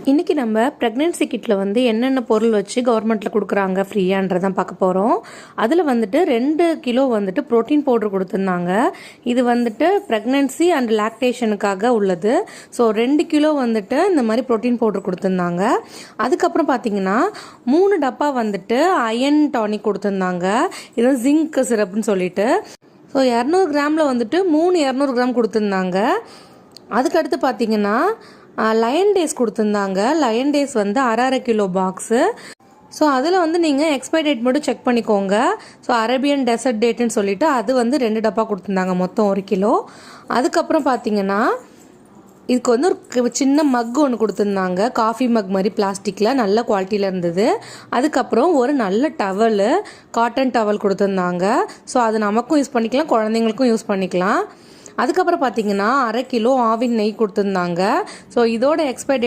இன்றைக்கி நம்ம ப்ரெக்னென்சி கிட்டில் வந்து என்னென்ன பொருள் வச்சு கவர்மெண்ட்டில் கொடுக்குறாங்க ஃப்ரீயான்றதான் பார்க்க போகிறோம். அதில் வந்துட்டு 2 கிலோ வந்துட்டு ப்ரோட்டீன் பவுடர் கொடுத்துருந்தாங்க. இது வந்துட்டு ப்ரெக்னென்சி அண்ட் லாக்டேஷனுக்காக உள்ளது. ஸோ 2 கிலோ வந்துட்டு இந்த மாதிரி ப்ரோட்டீன் பவுடர் கொடுத்துருந்தாங்க. அதுக்கப்புறம் பார்த்தீங்கன்னா 3 டப்பா வந்துட்டு அயன் டானிக் கொடுத்துருந்தாங்க. இது ஜிங்க் சிரப்னு சொல்லிட்டு. ஸோ 200 கிராமில் வந்துட்டு 200 கிராம் கொடுத்துருந்தாங்க. அதுக்கடுத்து பார்த்தீங்கன்னா லயன் டேஸ் கொடுத்துருந்தாங்க. லயன் டேஸ் வந்து அரை கிலோ பாக்ஸு. ஸோ அதில் வந்து நீங்கள் எக்ஸ்பைரி டேட் மட்டும் செக் பண்ணிக்கோங்க. ஸோ அரேபியன் டெசர்ட் டேட்டுன்னு சொல்லிட்டு அது வந்து 2 டப்பா கொடுத்துருந்தாங்க, மொத்தம் 1 கிலோ. அதுக்கப்புறம் பார்த்தீங்கன்னா இதுக்கு வந்து ஒரு சின்ன மக் ஒன்று கொடுத்துருந்தாங்க, காஃபி மக் மாதிரி பிளாஸ்டிக்கில், நல்ல குவாலிட்டியில் இருந்தது. அதுக்கப்புறம் ஒரு நல்ல டவலு, காட்டன் டவல் கொடுத்துருந்தாங்க. ஸோ அது நமக்கும் யூஸ் பண்ணிக்கலாம், குழந்தைங்களுக்கும் யூஸ் பண்ணிக்கலாம். அதுக்கப்புறம் பார்த்தீங்கன்னா 1/2 கிலோ ஆவின் நெய் கொடுத்துருந்தாங்க. ஸோ இதோட எக்ஸ்பைரி